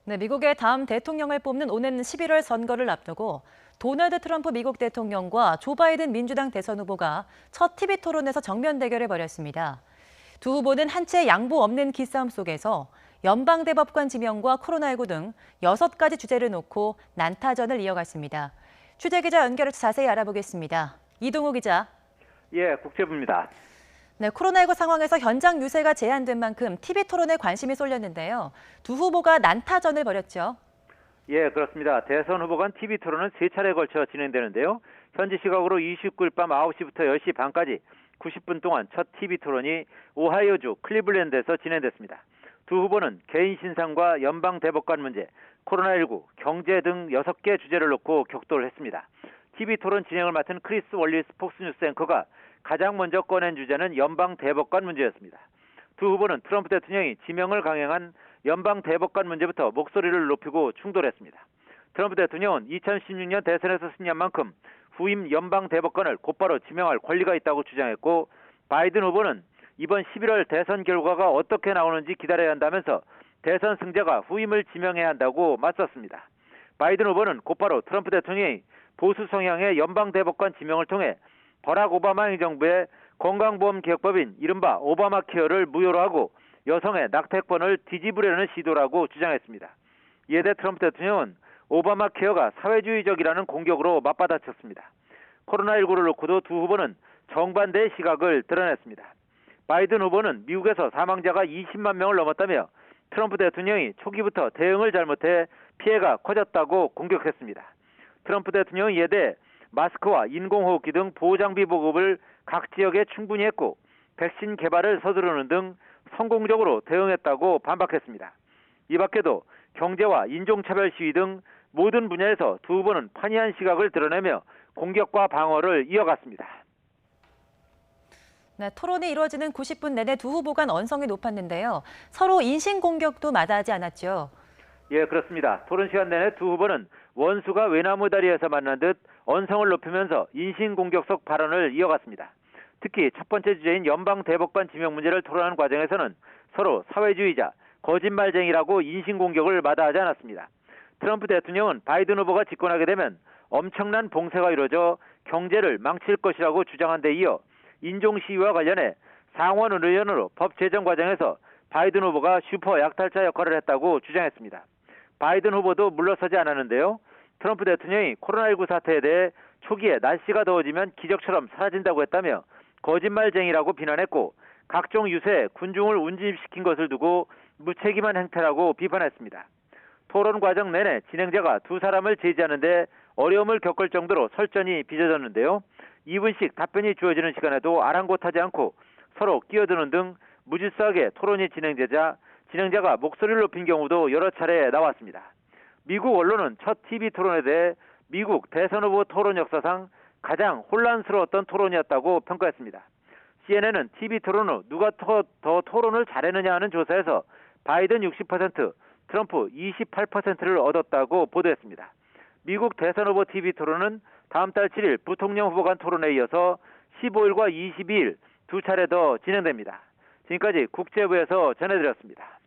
네, 미국의 다음 대통령을 뽑는 오는 11월 선거를 앞두고 도널드 트럼프 미국 대통령과 조 바이든 민주당 대선 후보가 첫 TV 토론에서 정면 대결을 벌였습니다. 두 후보는 한 채 양보 없는 기싸움 속에서 연방대법관 지명과 코로나19 등 6가지 주제를 놓고 난타전을 이어갔습니다. 취재기자 연결해서 자세히 알아보겠습니다. 이동우 기자. 예, 국제부입니다. 네, 코로나19 상황에서 현장 유세가 제한된 만큼 TV 토론에 관심이 쏠렸는데요. 두 후보가 난타전을 벌였죠. 예, 그렇습니다. 대선 후보 간 TV 토론은 3차례에 걸쳐 진행되는데요. 현지 시각으로 29일 밤 9시부터 10시 반까지 90분 동안 첫 TV 토론이 오하이오주 클리블랜드에서 진행됐습니다. 두 후보는 개인 신상과 연방 대법관 문제, 코로나19, 경제 등 6개 주제를 놓고 격돌을 했습니다. TV 토론 진행을 맡은 크리스 월리스 폭스뉴스 앵커가 가장 먼저 꺼낸 주제는 연방 대법관 문제였습니다. 두 후보는 트럼프 대통령이 지명을 강행한 연방 대법관 문제부터 목소리를 높이고 충돌했습니다. 트럼프 대통령은 2016년 대선에서 승리한 만큼 후임 연방 대법관을 곧바로 지명할 권리가 있다고 주장했고, 바이든 후보는 이번 11월 대선 결과가 어떻게 나오는지 기다려야 한다면서 대선 승자가 후임을 지명해야 한다고 맞섰습니다. 바이든 후보는 곧바로 트럼프 대통령이 보수 성향의 연방 대법관 지명을 통해 버락 오바마 행정부의 건강보험 개혁법인 이른바 오바마 케어를 무효로 하고 여성의 낙태권을 뒤집으려는 시도라고 주장했습니다. 이에 대해 트럼프 대통령은 오바마 케어가 사회주의적이라는 공격으로 맞받아쳤습니다. 코로나19를 놓고도 두 후보는 정반대의 시각을 드러냈습니다. 바이든 후보는 미국에서 사망자가 20만 명을 넘었다며 트럼프 대통령이 초기부터 대응을 잘못해 피해가 커졌다고 공격했습니다. 트럼프 대통령은 이에 대해 마스크와 인공호흡기 등 보호장비 보급을 각 지역에 충분히 했고 백신 개발을 서두르는 등 성공적으로 대응했다고 반박했습니다. 이 밖에도 경제와 인종차별 시위 등 모든 분야에서 두 후보는 판이한 시각을 드러내며 공격과 방어를 이어갔습니다. 네, 토론이 이루어지는 90분 내내 두 후보 간 언성이 높았는데요. 서로 인신공격도 마다하지 않았죠. 예, 그렇습니다. 토론 시간 내내 두 후보는 원수가 외나무 다리에서 만난 듯 언성을 높이면서 인신공격 속 발언을 이어갔습니다. 특히 첫 번째 주제인 연방 대법관 지명 문제를 토론하는 과정에서는 서로 사회주의자, 거짓말쟁이라고 인신공격을 마다하지 않았습니다. 트럼프 대통령은 바이든 후보가 집권하게 되면 엄청난 봉쇄가 이루어져 경제를 망칠 것이라고 주장한 데 이어 인종 시위와 관련해 상원 의원으로 법 제정 과정에서 바이든 후보가 슈퍼 약탈자 역할을 했다고 주장했습니다. 바이든 후보도 물러서지 않았는데요. 트럼프 대통령이 코로나19 사태에 대해 초기에 날씨가 더워지면 기적처럼 사라진다고 했다며 거짓말쟁이라고 비난했고, 각종 유세에 군중을 운집시킨 것을 두고 무책임한 행태라고 비판했습니다. 토론 과정 내내 진행자가 두 사람을 제지하는데 어려움을 겪을 정도로 설전이 빚어졌는데요. 2분씩 답변이 주어지는 시간에도 아랑곳하지 않고 서로 끼어드는 등 무질서하게 토론이 진행되자 진행자가 목소리를 높인 경우도 여러 차례 나왔습니다. 미국 언론은 첫 TV 토론에 대해 미국 대선 후보 토론 역사상 가장 혼란스러웠던 토론이었다고 평가했습니다. CNN은 TV 토론 후 누가 더 토론을 잘했느냐 하는 조사에서 바이든 60%, 트럼프 28%를 얻었다고 보도했습니다. 미국 대선 후보 TV 토론은 다음 달 7일 부통령 후보 간 토론에 이어서 15일과 22일 두 차례 더 진행됩니다. 지금까지 국제부에서 전해드렸습니다.